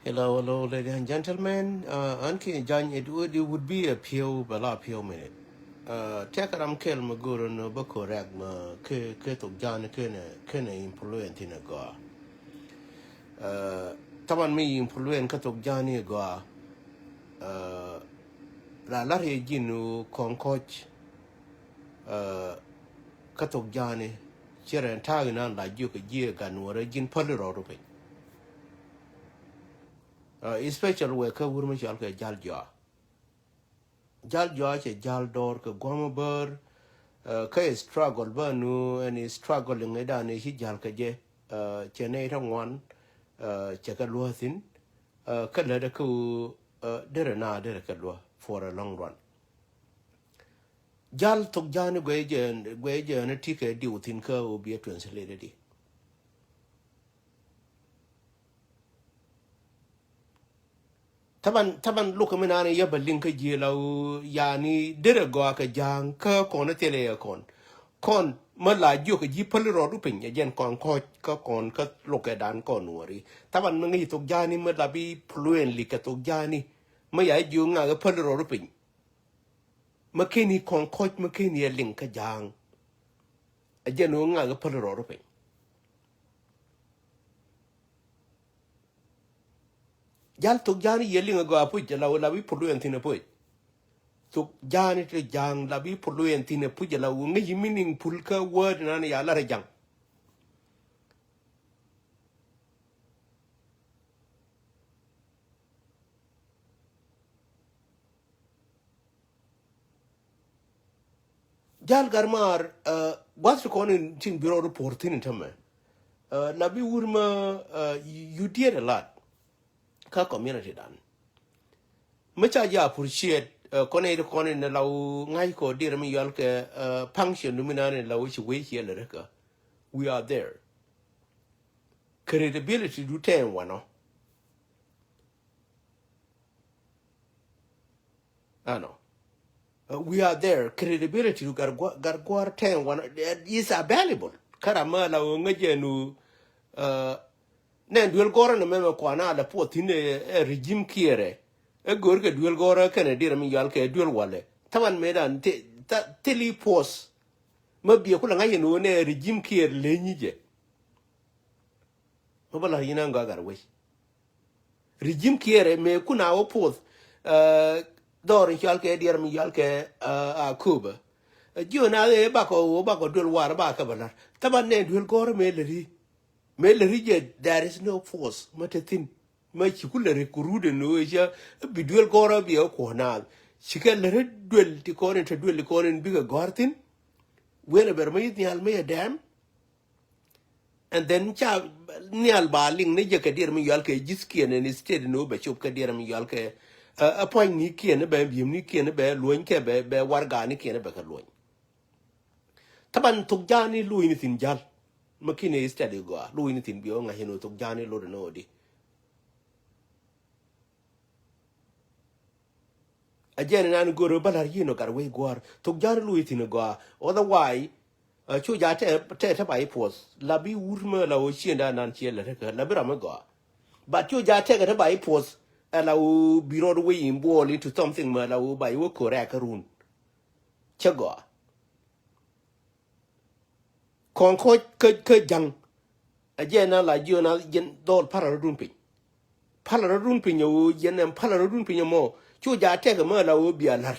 Hello, hello, ladies and gentlemen. Anki Jan, it would be a pure, bala pure minute. Take a kel maguru no bako rag ma ke to Jan kene influent in a go. Taman me influent katok Jani go. La lari jinu concoch katok Jani. Chere and taginan la juke jia ganwara jin poliro. Especially where Kawurmishal Jalja. Jal George Jal Dor ke Gomaber ke struggle ba nu and struggling edan hi jal ke je chene one chaka luathin ka le ku dere na dere ka lua for a long run jal tok jani gweje ne tike di utin ka obi translated di taban luka mina ne yaba linka je law yani dere go ka jang ka kono tele ya kon ma la jo ka ji pal ro du pin jen kon ko ka kon ka loke dan kon wori taban ngi to jani ma la bi fluently ka to jani ma ya ju nga ga pal ro du pin ma kini kon ko ma kini link ka jang a jen nga ga pal ro du pin jal to jani ye linga go apu la bi fluent na pu to jani to jang la bi fluent na pu la ngi meaning pul ka word na ya la jang jal garmar what's calling tin bureau report in tame labi wurma you did a lot ka community dan mucha ja appreciate kone na law ngai ko dir mi yal ke function lumina ne law chi we here le ka we are there credibility do ten wano ano we are there credibility do gar ten wano is available karama law ngaje nu nen duel gora na meme kwa na da po tine regime kiere gor ke duel gora kene dira mi yal ke duel wale taman medan teli pos ma bi ko nga yeno ne regime kiere le nyije ma bala yina nga garwe regime kiere me kuna o pos dor yal ke dira mi yal ke a kuba jo na ba ko duel war ba ka bala taman ne duel gora me le rije there is no force matatin ma ci kula re kurude no ya biduel gora bi ko na cika le duel ti ko ne duel ko ne biga gortin wela ber may ni al me dam and then cha ni al baling ne je ka dir mi yal ke jiski ne ni sted no be chop ka dir mi yal ke a point ni ki ne be bi ni ki ne be loin ke be warga ni ki ne be ka loin taban tuk jani lui ni tin jal makine steady go lui ni tin bi o nga hino tuk jani lo no di again nan go ro balar yino gar we gwar tuk jani lui tin go otherwise chu ja te bai pos la bi urma la o chienda nan chiela te la bi ram go but chu ja te bai pos la o biro we in ball into something ma la o bai wo correct run che go kon ko ke jang again na la jo na yen dol para run pin pala run pin yo yen en pala run pin mo chu ja te ga ma la o bi alar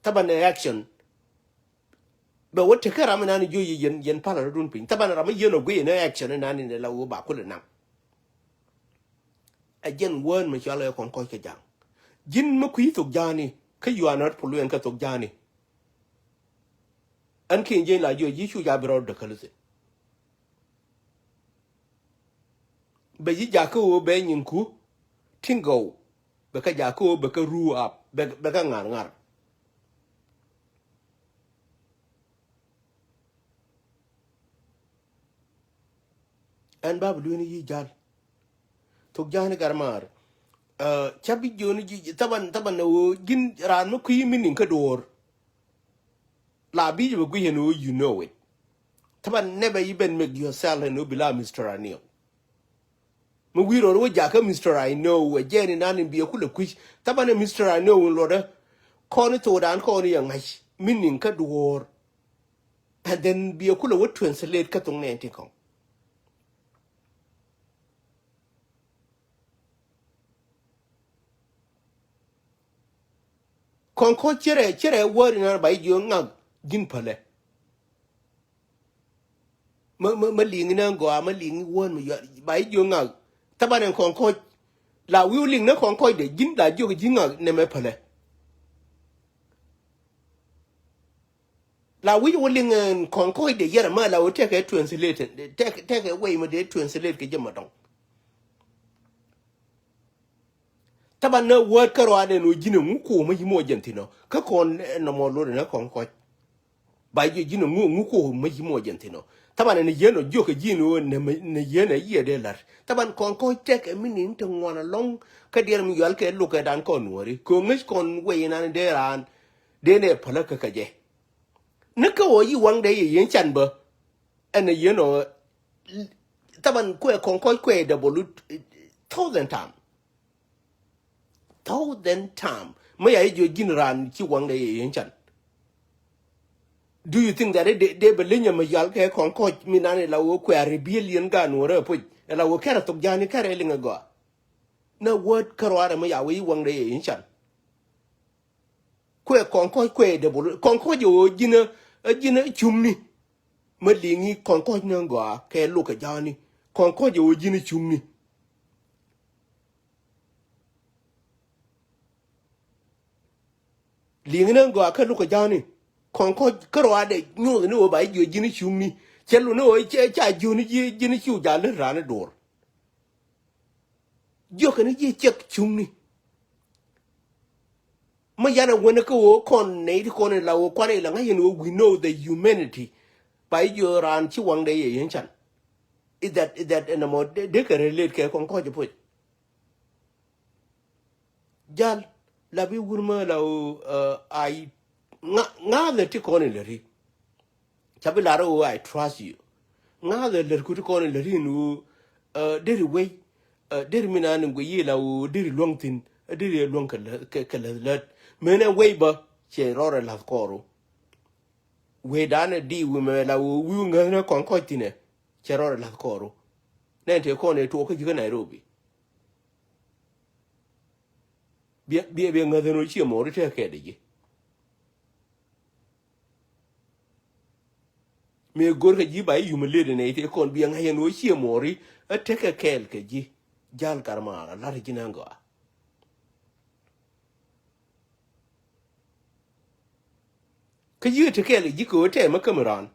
taban action but what take ram na ni jo yen pala run pin taban ram yen no gwe na action na ni la o ba ko le nam again won me chala kon ko ke jang jin ma ku yitok jani ka you are not puluen ka tok jani an kin je la jo ji chu ja bro de kalse be ji ja ko be nyin ku tingo be ka ja ko be ka ru up be ka ngar an babu duni yi jal tok jani garmar chabi joni ji taban no gin ran ma ku yi min ka dor la bi be gu yeno you know it taban never even make yourself no bila Mr. Anil mu wiro ro ja ka Mr. I know we jeni nanin biya kula kwish tabane Mr. I know lo da koni to dan koni yang ai minin ka duor and then biya kula wo translate ka tong ne tikong kon ko chere word na bai jo ngag gin pale ma ling na go ma ling won ma bai jo ngag tabane kon ko la willing na kon ko de gin da jo gin ngag ne me pale la wi willing kon ko de yera ma la wo take translate take away ma de translate ke jama dong taban na word karo ade no gina mu ko ma yimo jentino ka kon no mo lo na kon ko ba je gina mu ko ma yimo jentino taban ne yeno joka gino ne yena ye de lar taban kon ko tek minin to ngona long ka der mi yal ke lu ka dan kon wori ko ngish kon we na de ran de ne pala ka je ne ka wo yi wang de yen chan ba ene yeno taban ko kon ko de bolu 1,000 times may I jo gin ran ki wang de yen chan do you think that de belinya ma yal ke kon ko mi nane la wo kwa rebellion ga no re pu la wo kara tok jani kare linga go na word karwara ma ya wi wang de yen chan ko kon ko de bolu kon ko jo gina chumni ma lingi kon ko na go ke lu ka jani kon ko jo gina chumni lingina go ka lu ka jani kon ko karwa de nyu no ba jo jini chumni chelu no cha juni jini chu ja le ran dor jo kan ji chek chumni ma yana wona ko kon ne ko ne la wo kwani la ngai no we know the humanity ba jo ran chi wang de yen chan is that in a mod de ka relate ke kon ko je put jal la bi wurma la ai nga the ti ko ne le ri chabi la ro I trust you nga the le ku ti ko ne le ri nu deri we deri mina ne go yi la o deri longtin deri long ka la mena we ba che ro la ko we dana di we me la o wi nga na kon ko tine che ro la ko ne te ko ne to ko ji ga Nairobi bi nga the no chi mo ri te ke de ji me gor ka ji ba yu me le ne te kon bi nga ye no chi mo ri te ke kel ke ji jal karma la ri jinanga ka yi te kel ji ko te ma kameran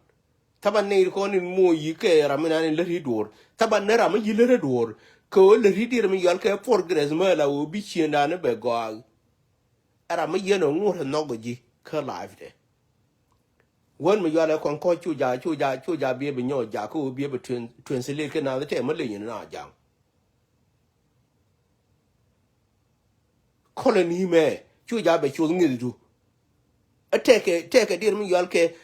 taban ne ko ni mo yi ke ramina ne le ri dor taban ne ram yi le dor ko le ri dir mi yal ke progress ma la o bi chi na ne be go ara ma ye no ngor no go ji ka live de won mi yale kon ko chu ja bi be nyo ja ko bi be translate ke na te ma le yin na ja colony me chu ja be chu ngi du take dir mi yal ke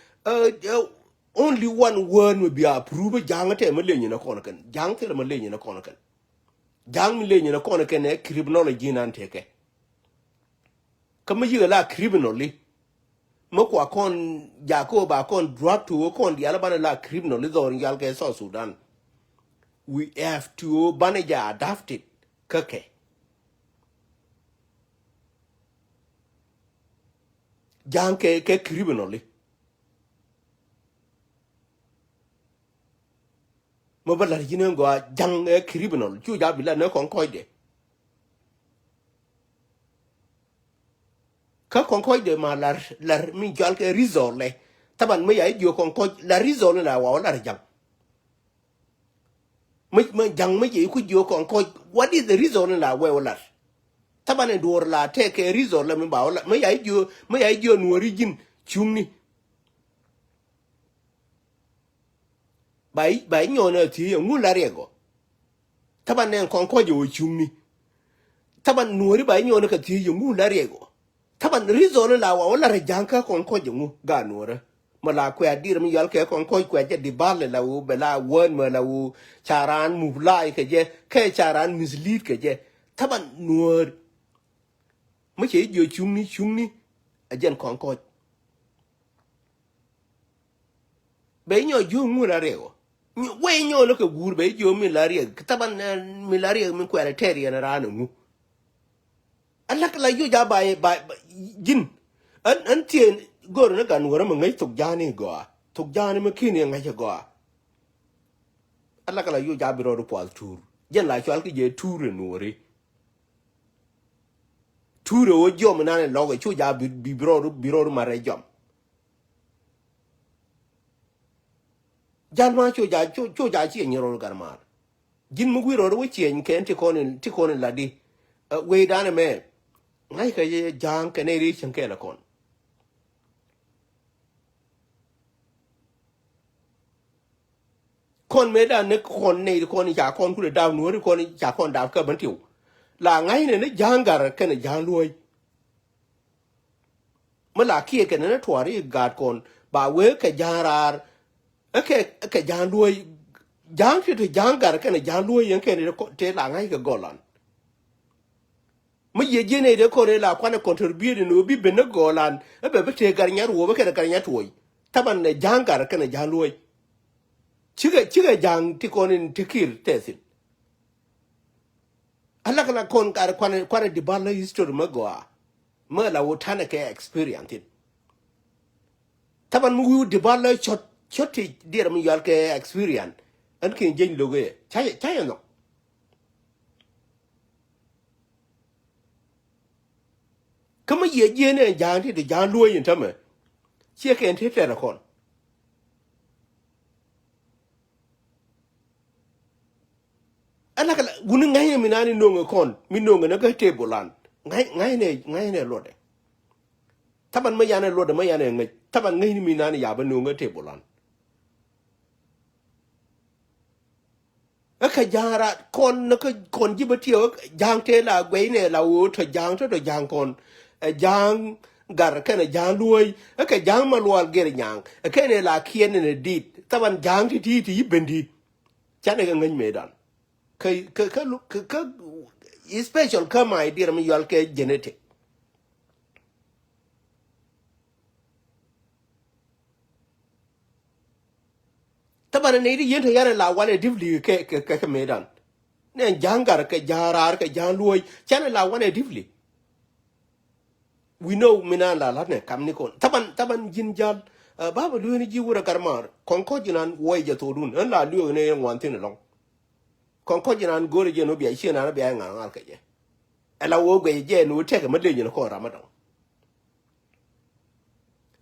only one word will be approved jang te ma le yin na kon kan jang te ma le yin na kon kan jang mi le yin na kon kan e criminology nan teke kama yi la criminally mako kon jako ba kon drop to kon di alabana la criminally do yal ke so Sudan we have to manage adapt it kake jang ke criminally mo bala jinen go jang e criminal ju ja bila ne kon koide ka kon koide ma lar min jal ke risole taban me ya jo kon ko la risole la wa la jang me jang me je ku jo kon ko what is the reason la we la taban e dor la take a risole me ba la me ya jo no origin chumni bai nyona ti ngu la rego taban ne kon ko jo chumni taban nuori bai nyona ka ti ngu la rego taban reason la wa wala janka kon ko jungu ga nuora mà là quẹt đi rồi yal cái con coi quẹt di bal là u bela won mà là u charan move lại cái charan mislead cái taban nuor mấy chế giờ chung ni ajen con coi bây giờ dùng mua là reo we nyo nó cái gur bây giờ mình là reo taban mình là reo mình quẹt terry na ra ngu Allah la yu ja bai jin an tien gor na kan wora ma ngai tok jani go tok jani ma kini ngai go Allah la yu ja biro ru pal tur jen la chwal ki je tur no re tur o jom na ne lo chu ja bi biro ru ma re jom jan ma chu ja chi ni ro gar mar jin mu gwiro ro chi en ken ti konin la di we dane me ngai ka je jang ke ne ri chen ke la kon me da ne kon ne kon ja kon ku da nu kon ja kon da ka ban tiu la ngai ne jang gar ke ne jang luoi ma la kie ke ne twari gad kon ba we ke jarar ke jang luoi jang ti jang gar ke ne jang luoi yen ke ne te la ngai ke golan ma ye jene de ko la kwana contribute no bi be ne golan e be te gar nyar wo be ke gar nyar toy taban ne jang gar ke ne jang luoi chiga jang ti konin tikir tesin Allah kana kon kar kwana di bala history magoa ma la wotana ke experience it taban mu di bala choti dir mi yal ke experience an kin jeng loge chaya no kama ye ne jang ti de jang luo yin tama che ke en te la kon Allah kala gunu ngai mi nani no kon mi no na ka tebulan ngai ne lode taban ma yana lode ma yana ngai taban ngai mi nani ya ba no nga tebulan aka jara kon na ka kon jibatio jang te la gwe ne la wo to jang kon jang gar kana jang luoi aka jang ma lual ger nyang aka ne la kien ne dit taban jang ti bendi chane ga ngai medan ka special kama idea mi yal ke genetic tabana ne ri yenta yana la wale divli ke medan ne jangar ke jarar ke janluoi chana la wane divli we know minala la ne kam ni kon taban jinjal baba lu ni jiwura karmar konko jinan woy je to dun an la lu ne wantin long konko jinan gore je no biya shina na biya ngal ke je ala wo gwe je no te ka made ni ko ramadan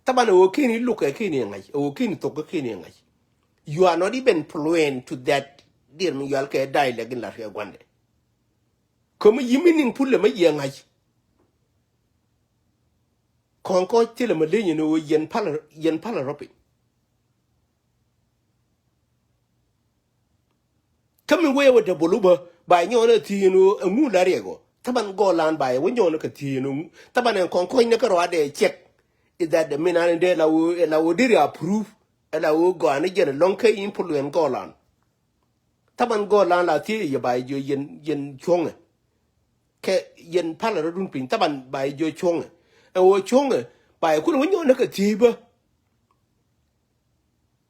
taban o kini luka kini ngai o kini to ko kini ngai you are not even fluent to that dear me yal ke dialect in la fe gwande comme yiminin pulle ma ye ngai konko tile ma le ni no yen pala ropi kami wewe de boluba ba nyona tinu ngu la rego taban go lan ba we nyona ka tinu taban en kon ko ne ka ro de check is that the minan de la wo diri approve la wo go an je long ka influence go lan taban go lan la ti ye ba jo yen chong ke yen pala ro dun pin taban ba jo chong e wo chong ba ku we nyona ka ti ba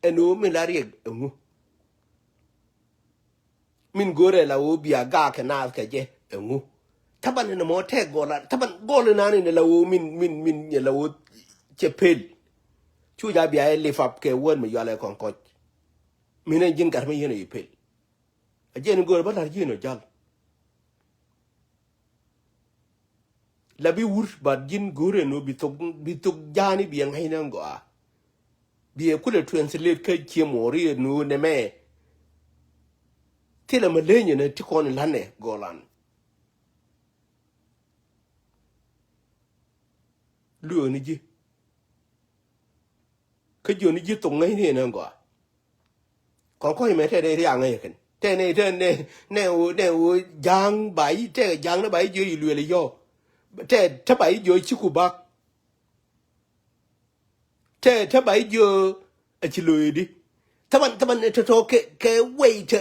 eno mi la rego ngu min gore la wo biya ga ka na ka je ngu taban ne mo te gola taban gol na ne la wo min la wo chepel chu ja biya le fap ke won me yale kon ko min jin gar me yene yepel a je ne gore ba la jino jal la bi wur ba jin gore no bi tok jani bi ngai nan go a bi ku le translate ka che mori no ne me tela malenye na tikoni lane golan luo ni ji ka jo ni ji tong ngai ne na go kon ko me te de ria ngai ken te ne o jang bai te jang na bai jo yi luo le yo te ta bai jo chi ku ba te bai jo a chiloidi taban to ke wait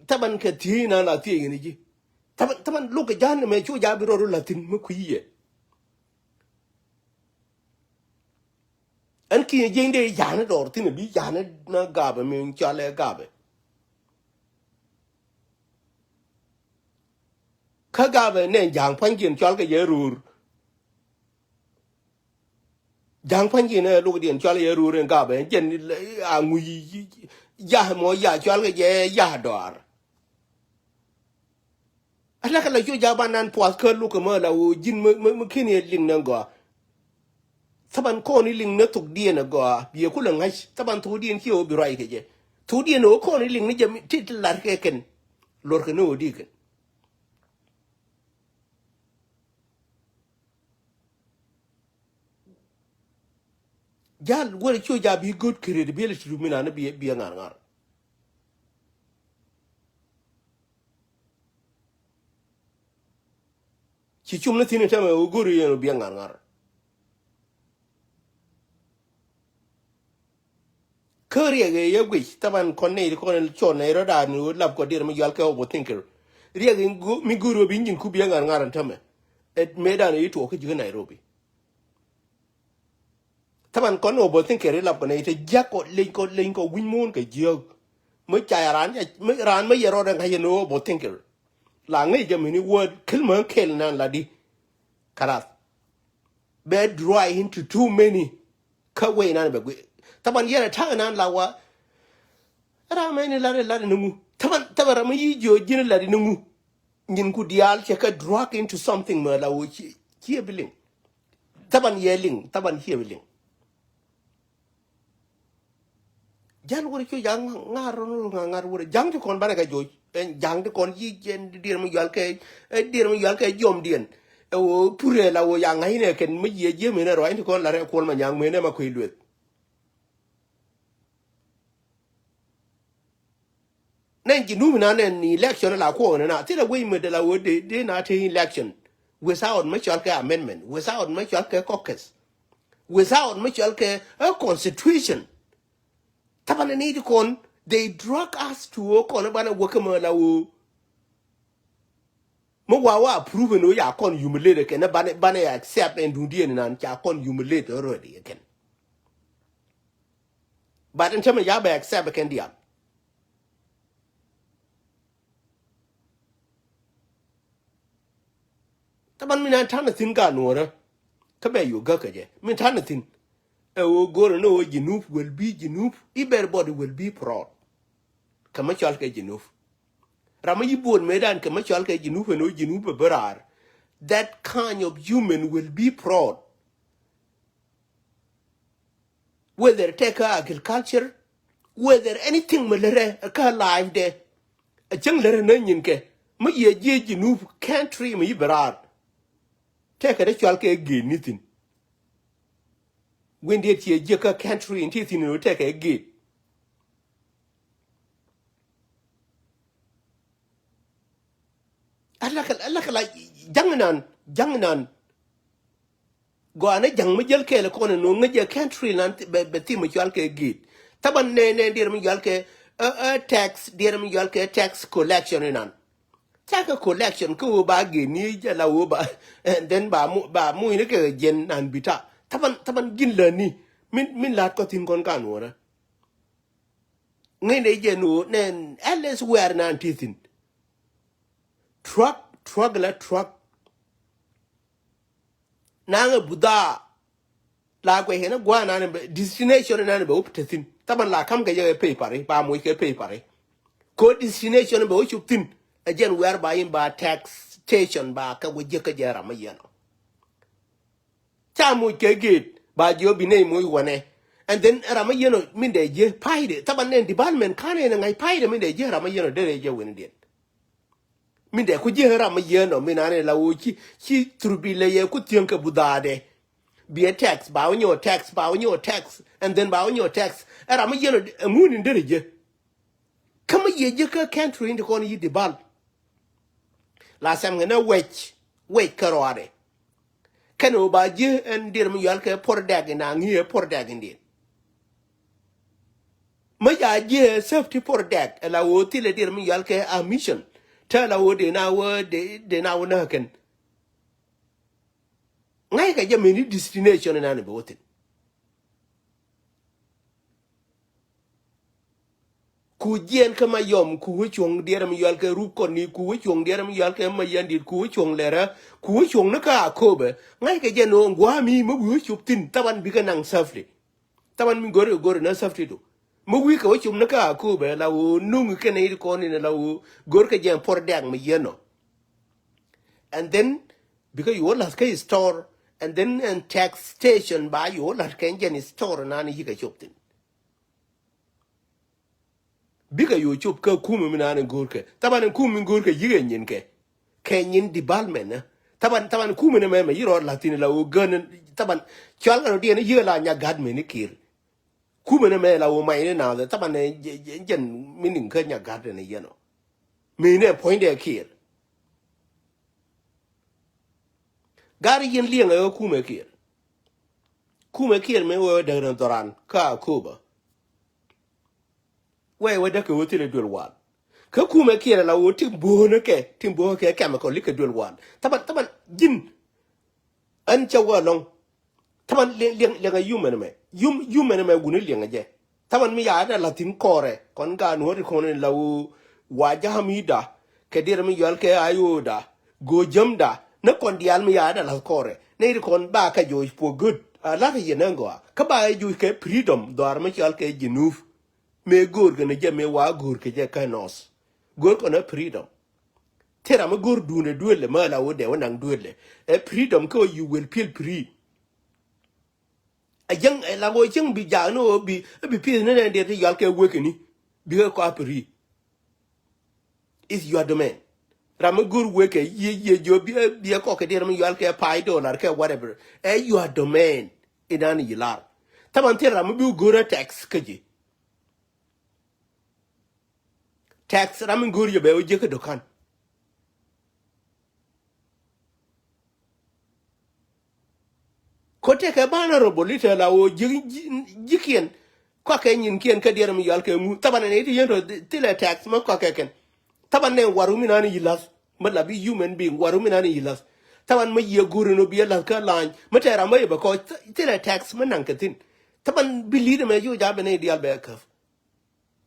taban ke tina la ti ni ji taban look jan me chu ja biro latin mu kuye an ki jende jana dor tin bi jana na gabe me chale gabe ka gabe ne jang pangin chal ke yerur jang pangin ne look dien chal yerur gabe jen a ngui ya mo ya chal ke ye ya dor ala kala chu ja banan pos ke look mo la u jin mu kini ling nan go taban ko ni ling na tuk dien go bi ku la ngai taban tu dien ki o bi rai ke je tu dien o ko ni ling ni jam tit lar ke ken lor ke no di ken jal wala chu ja bi good credibility lu mina na bi ngar ngar ci chum na tin ta me o guru yeno bi ngar ngar kariya ge ye gwi taban kon ne ko ne chon ne ro da nu lab ko dir mi yal ke o thinker riya ge mi guru bi ngin ku bi ngar ngar ta me et medan yi to ke ji Nairobi taban kon o thinker lab ko ne te jako len ko win mon ke jio mới chạy ran mới giờ rồi đang hay no bo thinker là ngay giờ mình word kilma kel nan la di kalat be dry into too many ka we nan be taban yera ta nan la wa ra mai ni la nungu taban ma yi jo jin la di nungu ngin ku dial che ka drag into something ma la wo chi biling taban yeling taban here biling jan wuri ko jang ngaro no ngar wuri jang to kon bana ga joj en jang to kon yi jen dir mu yal ke jom dien o pure la wo yang ai ne ken mu ye je me ne ro en kon la re kon ma nyang me ne ma ko ilwet nen ji nu na ne ni election la ko na ti la we me de la wo de na te election without much amendment without much caucus without much a constitution tabana need kon they drag us to kon bana wakama la wo mo wa approve no ya kon humiliate ken bana ya accept and do the nan ya kon humiliate already again but in terms ya ba accept ken dia taban mina tan tin ga no ra ka be yu ga ka je min tan tin o go no jinuf will be jinuf everybody will be proud kama chal ke jinuf rama yibon medan kama chal ke jinuf no jinuf berar that kind of human will be proud whether take agriculture whether anything malere ka live de a chang lere na nyin ke ma ye je jinuf country ma yiberar take a chal ke ge nitin when they je ka country in titin no take a ge alaka janganan go ana jang ma jel ke le ko no ngaje country lan be ti ma chal ke ge taban ne dir mi jal ke tax dir mi jal ke tax collection nan tax collection ko ba ge ni ja la wo ba and then ba mu ne ke jen nan bita taban gin le ni min lat ko tin kon kan wora ngai ne je no nen ls wer nan titin truck nanga buda la ko hena gwa nan destination nan be uptetin taban la kam ga ye paper ba mo ke paper ko destination be uptin again wer ba yin ba tax station ba ka wo je ka jara ma yeno ta mo ke gate ba jo bi ne mo wone and then rama yeno min de je paide taban ne department kane na ngai paide min de je rama yeno de je woni den min de ku je rama yeno min ane la wo chi turbile ye ku tienka budade be a tax ba onyo tax and then ba onyo tax rama yeno muni de je kama ye je ka country inde kon yi debal la sam ngena wech karore kano ba je en dir mi yal ke por dag na ngi por dag ndi ma ya je safety for that la wo ti le dir mi yal ke a mission ta la wo de na wo na ken ngai ka je mi destination na ne botin ku jen ka ma yom ku chong dir mi yal ke ru ko ni ku chong dir mi yal ke ma yandi ku chong lera ku chong na ka ko be ngai ka je no ngwa mi ma bu chup tin taban bi ka nang safety taban mi gore na safety do mo wi ka chum na ka ko be la wo nung ke ne ko ni la wo gor ka je por dang mi yeno and then because you all have store and then and tax station by you all have can store na ni ka chop tin biga you chop ka kuma mi na ni gor ke taban kuma mi gor ke yigen yin ke nyin development na taban kuma ne me yiro latin la wo gan taban chal ga di ne yela nya gad me ni kir kuma ne me la wo mai ne na taban ne jen minin ka nya gad ne yeno mi ne point de kir gari yin liang e kuma kir me wo de ran toran ka kuba we de ko tile dul wan ka kuma kir la wo timbo ke kam ko like dul wan taban jin an chawa long taban liang a human me human me guni liang je taban mi ya da latin kore kon ga no ri kon la wo wa jahamida ke dir mi yal ke ayoda go jamda na kon dial mi ya da la kore ne ri kon ba ka jo for good la ka yenango ka ba ju ke freedom do ar mi yal ke jinuf me gor ke ne je me wa gor ke je ka nos gor ko na freedom tera ma gor dune duele ma la wo de wonang duele e freedom ko you will feel free a jang la go jang bi ja no bi pi ne ne de yal ke wekeni bi ko free is your domain ram gur weke ye jo bi ko ke der mi yal ke pai dollar ke whatever e your domain idan yilar taban te ram bi gura tax keji tax ram gur yo be o je ke dokan ko te ke bana robolita la o jikien ko ke nyin kien ke der mi yal ke mu taban ne ti yendo tile tax ma ko ke ken taban ne warumi nani yilas mala bi human being warumi nani yilas taban ma ye guru no bi la ka lan ma tera ma ba ko tile tax ma nan katin taban bi leader me ju ja be ne dial be ka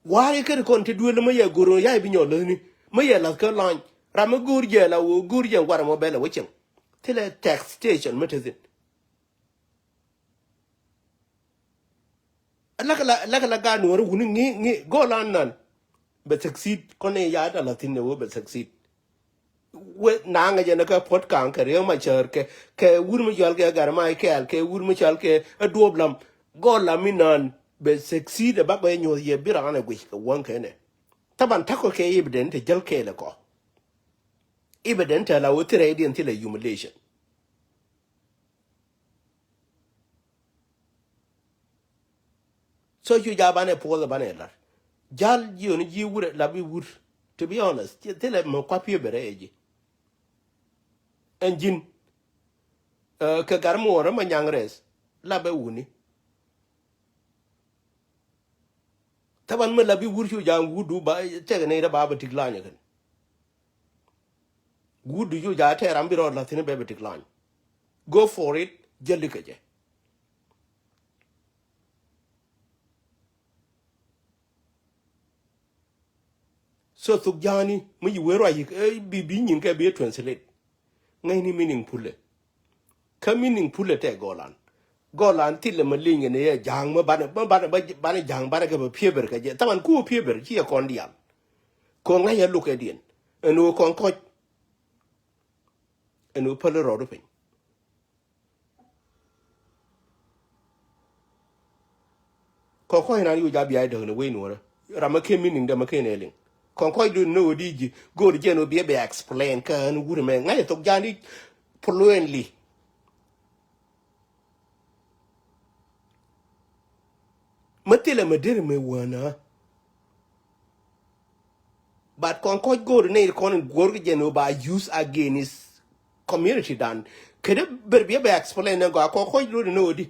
wari ke kon te duel ma ye guru ya bi nyolo ni ma ye la ka lan ram gur je la wo gur je war mo be la wucin tile tax station ma tezin la ga no ru ni go lan nan be succeed kone ya da latin ne wo be succeed we nanga je na ka pot kan ka re ma cher ke wur mi jol ke gar mai ke wur mi chal ke duoblam go la minan be succeed ba ba nyo ye bira na gwi ka won ke ne taban tako ke evident jel ke le ko evident la wo tire di until humiliation so you ja bane po ba ne la jal ji ni ji wur la bi wur to be honest tele mo kwa pie bere eji engine ka gar mo ra ma nyang res la be wuni taban me la bi wur ju jang wudu ba te ne da ba ba tiglanya kan wudu ju ja te ram bi ro la tin be be tiglanya go for it jelli ke je so tuk jani mu yi wero yi bi nyin ke bi translate ngai ni meaning pulle ka meaning pulle te golan tille ma linge ne ye jang ma bana jang bana ke pie ber ke je taman ku pie ber ji kon dial ko ngai ya lu ke dien eno kon ko eno pele ro do pen ko ina yu ja bi ai de ne we no ra ma ke meaning de ma ke ne ling kon ko do no di ji go de je no bi be explain ka no wure me ngai tok jani fluently matele madere me wana but kon ko go ne kon go je no ba use against community dan kede ber be explain go ko do no di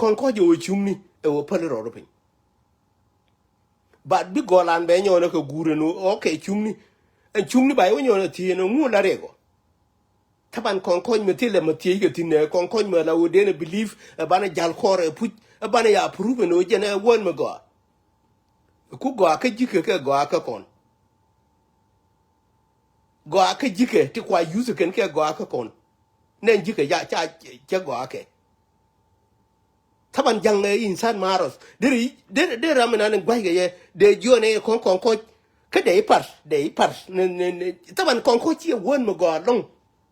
kon ko jo chumni e wo pale ro pin but bi golan be nyona ko gure no okay chumni en chumni ba yo nyona ti no ngu la rego taban kon ko me tele me ti ke tin kon ko me la wo de ne believe bana jal khore pu bana ya approve no je ne won me go ku go ka jike ke go ka kon go ka jike ti kwa use ken ke go ka kon nen jike ya cha go ka taban jang insan maros de ramana ne gwa ye de jone kon ko ka de par ne taban kon ko ti won me go long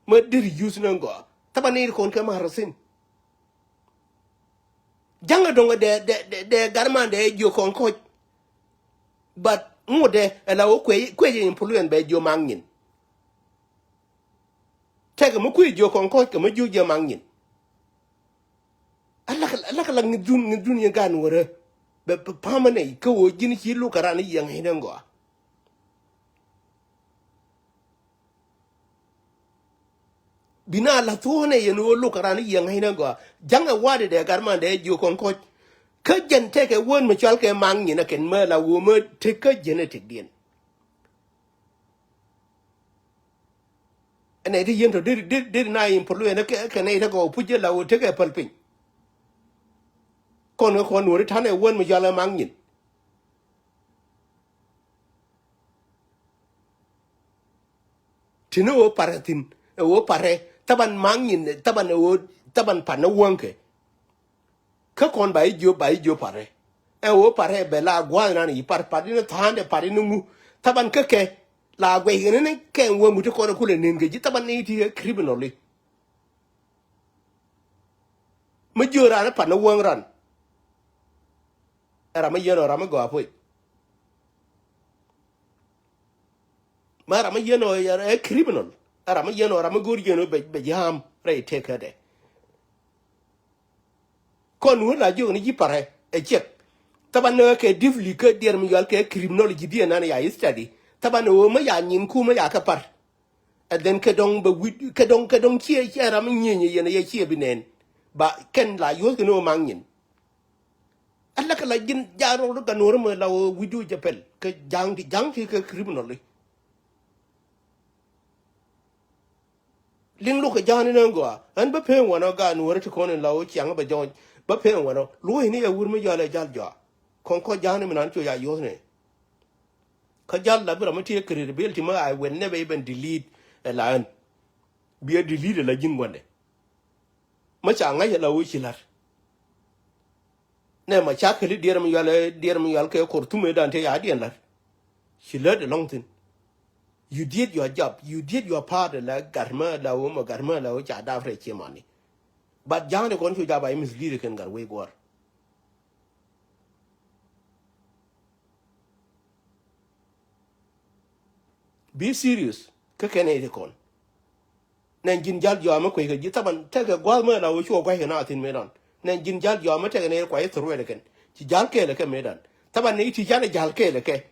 me diri use no go taban ne kon ka marasin janga donga de garman de jo kon ko but ngode la o kwe influence be jo mangin tege mo kwe jo kon ko ke mo jo mangin alla kala ngidun ye gan wore be pamane ko wo jini ci lu karani yang hinengo bina la tuone ye no lu karani yang hinengo janga wade de garman de jo kon ko ka jen teke won me chal ke mangin na ken me la wo me teke genetic dien ene di yento dir na impolu ene ke ne ta ko puje la wo teke palpin kon wori tane won me jala mangin tino wo paratin wo pare taban mangin taban wo taban pana wonke ka kon bai jo pare e wo pare be la gwa na ni par padino tande padino mu taban ke la gwe ne ken wo mu to ko le ninge ji taban ni ti criminally ma jora na pana won ran era ma yeno rama go apoy ma rama yeno ya criminal era ma yeno rama go yeno be jam re take de kon wala jo ni ji pare e chep taban ne ke divli ke der mi yal ke criminology di na ya study taban wo ma ya nyim ku ma ya ka par and then ke dong be wit ke dong chie era ma nyenye yene ye chie binen ba ken la yo ke no mangin alla kala jin jaro ro kan wor ma la widu japel ke jang ki ke criminally ling lu ke jani na go an ba pen wona ga no wor to kon la o chiang ba jon ba pen wono lu ni e wur mi jale jal jo kon ko jani mi nan to ya yo ne ka jal la bra ma ti credibility ma I will never even delete a line be a delete la jin gonde ma cha nga ya la o chilar ne ma cha kali der mi yale ke kortume dan te ya dien la chilar de long thing you did your job you did your part la garma la o cha da fre che mani but jang de kon chu ja ba mislead ken gar we gor be serious ka ken e kon nen jin jal jo ma ko ke ji taban te ga gwa ma la o chu ko he na tin me dan nen jin jal jo ma te ne ko e tru e ken ci jal ke le ke me dan taban ne ti jal ke le ke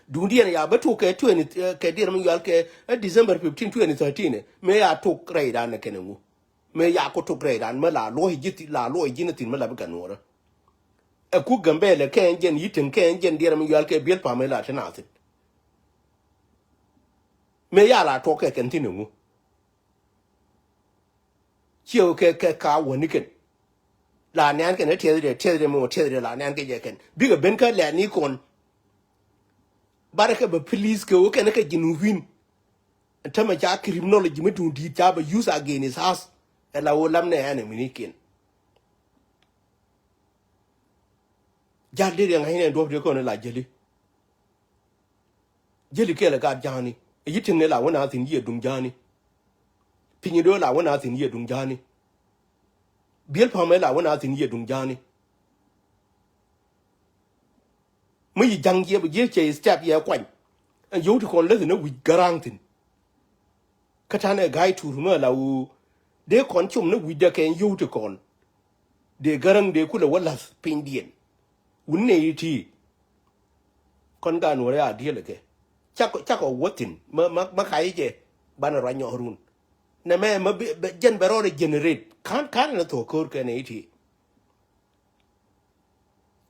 dundian ya batu ke 20 ke dir mi yal ke December 15 2013 me ya to grade an ke ngu me ya ko to grade an me la lo hijiti la lo hijina tin me la ga nora e ku gambe le ke enjen yitin ke enjen dir mi yal ke bil pa me la tanatin me ya la to ke ken tin ngu chiu ke ka woni ken la nyan ke ne te mo te la nyan ke je ken biga ben ka la ni kon baraka ba police ke o ken ke jinuvin tama ja criminology mutu di ta ba use again his house la o lam ne ane minikin jalde yang hine do de ko ne la jeli ke la ga jani yitin ne la wona tin ye dum jani pinyi do la wona tin ye dum jani biel pa me la wona tin ye dum jani mu yi jangye bu je che step ye kwan an yo to kon le ne wi garantin katane gai turu ma la u de kon chum ne wi de ken yo to kon de garang de kula wala pindien unne yiti kon ga no ya die le ke chako wotin ma kai je bana ranyo run na me ma jen bero generate kan na to kor ke ne yiti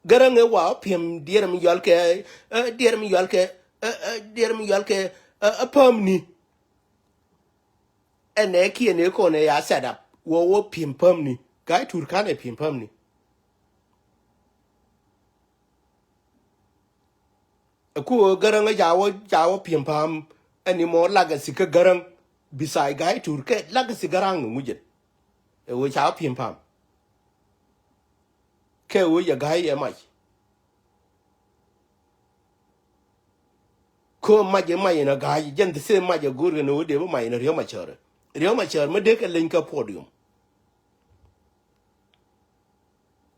garang e wa piem dier mi yol ke dier mi yol ke dier mi yol ke pam ni ene ki ne ko ne ya set up wo piem pam ni gai tur kan e piem pam ni ku garang jawo piem pam ani mo laga sika garang bisai gai tur ke laga si garang nguje e wo jawo piem pam ke wo ya gai e mai ko maje na gai jen de se maje gurga no de mai na riyo ma chore me de ke len ka podium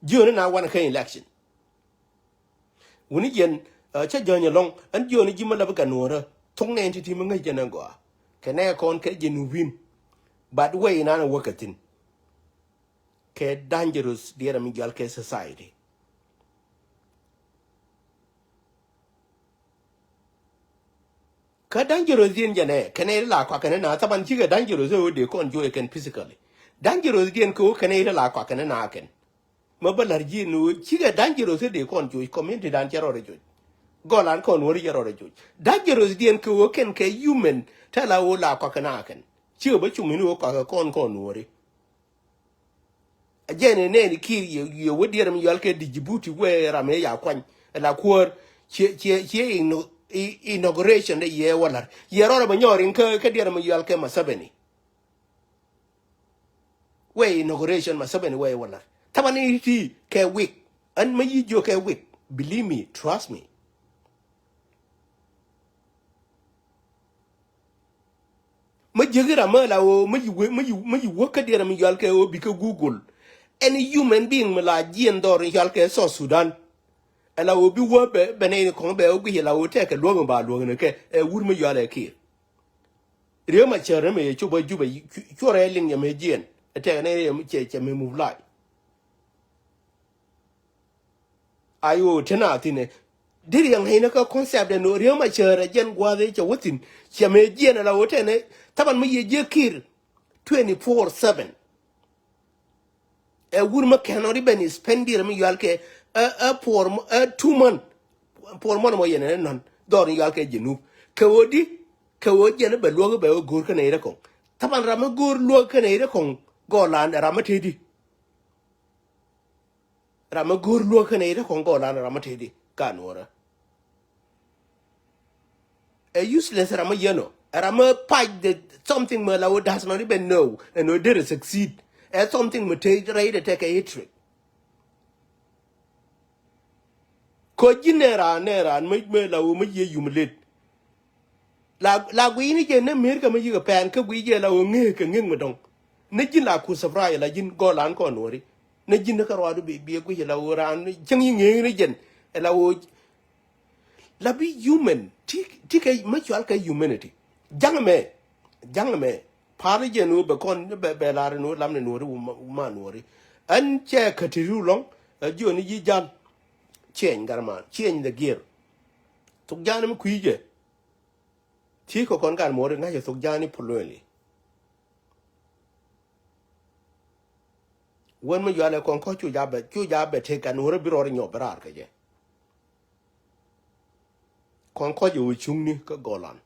jona na wan ka election woni jen cha jonya long an jona jima la ka nora tong ne entity mo ngai jena go ke ne kon ke jenu win but way na wakatin ke dangerous dear mi gal ke society ka dangerous din jene kene la kwa kene na taban chiga dangerous o de kon jo ken physically dangerous din ko kene la kwa kene na ken mabalar ji no chiga dangerous de kon jo community dan chero re jo golan kon wori chero re jo dangerous din ko ken ke human tala o la kwa kana ken chiga ba chumini o kwa kon wori ajene ne ni ki ye wodier mi yalke dijibuti we rame ya kwan la kwor che inauguration de ye walar ye rora ba nyorin ke dier mi yalke masabeni we inauguration masabeni we walar tabani ti ke week and me yi jo ke week believe me trust me ma jegira ma la o ma yi wo ke dier mi yalke o bi ke google any human being mala jien dor yalke so Sudan ala obi wo be ne ko be ogi la o te ke lo ba lo ne ke e wur me yale ki re ma chere me chuba juba chore ling ya me jien te ne me che me mu lai ayo tena tine diri yang hina ka concept de no re ma chere jen gwa de che wutin che me jien la o te ne taban me ye je kir 24/7 e wur ma kenori ben spendir mi yalke por 2 months por mo yene non dor yalke jinu ke wodi ne be lo be gor ka ne ko taban rama gor lo ka ne ko golan rama tedi rama gor lo ka ne ko golan rama tedi kanora e useless rama yeno rama fight the something me la does not even know and no did succeed as something me take ready to take a hit ko jinera nera me la o me ye humiliate la gwi ni je ne mer ka me yiga pan ka gwi je la o nge ka ngeng medong ne jin la ku safra la jin go lan ko nori ne jin ka ro bi gwi la o ran chang yi nge ni jen la o la bi human ti ka me chwal ka humanity jang me pare je no be kon be la no lam ne nori ma nori an che ka ti ru long jo ni ji jan chen garman chen the gear tuk jan me kuije ti ko kon kan mo nga je tuk jani pololi won me yale kon ko chu jabe te kan wor bi ro nyo brar ka je kon ko ju chungni ka golan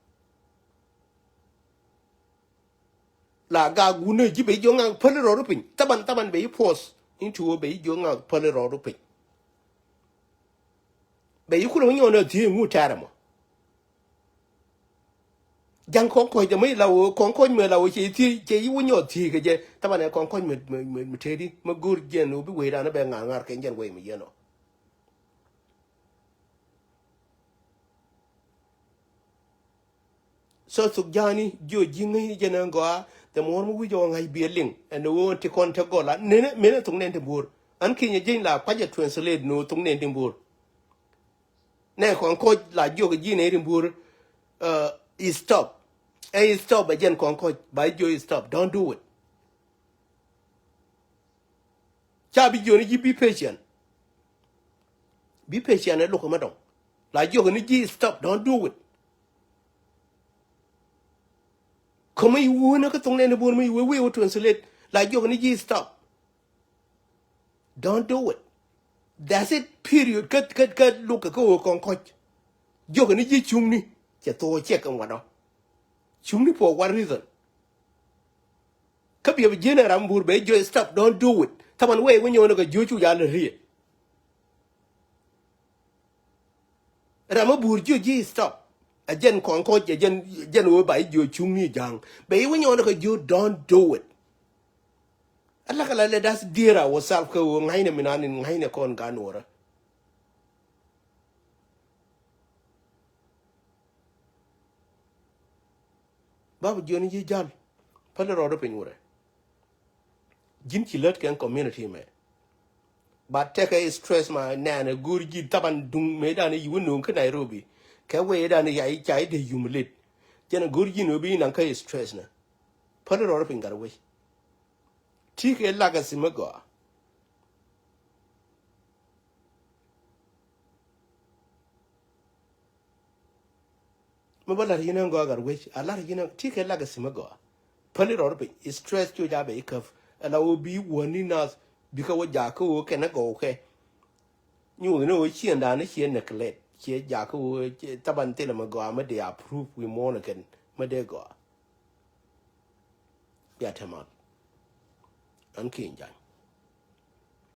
la ga gune ji be jo nga pole ro pin taban be post into be jo nga pole ro pin be yikulo nyo na ti mu taramo jang kon ko je me lawo kon ko me lawo che yi wonyo ti ke je tabane kon ko me tedi ma gur je no bi we da na be ngar ke ngen we me yeno so su jani jo jingi je na go the more mu jo ngai bi ling and wo ti kon te go la ne me ne tung ne te bur an ki nye jin la kwa je translate no tung ne te bur ne kon ko la jo ke ji ne te bur stop. Hey, stop again, Concord. By Joy, stop. Don't do it. Chabi Johnny, be patient. Be patient and look, madam. Like you're going to stop. Don't do it. Come you won't get on any board. We will translate. Like you're going to stop. Don't do it. that's it period kat look ko kon ko yo ni ji chung ni che to che kan wa no chung ni for one reason ka bi jena rambur be jo stop don't do it taman we when you no ga jo chu ya le ri ramabur jo ji stop a jen kon ko jen wo ba jo chung ni jang be when you no ga jo don't do it Allah kala let us dear ourselves ko ngaine minani ngaine kon ganora babu joni ji jal pale rodo penyure jin ci let ken community me ba take a stress ma nana gurji taban dung me dane yu no ka Nairobi ka we dane ya chai de humiliate jena gurji no bi nan ka stress na pale rodo pen garwe tike laga simago ma bala yina go garwe ala yina tike laga simago pale rodo pen stress jo ja be ka ala obi woni na bika wa jako ke na go ke nyu no chien da ne chien neglect che jako taban tele ma go ma de approve we mon ken ma de go ya tamat an kin jan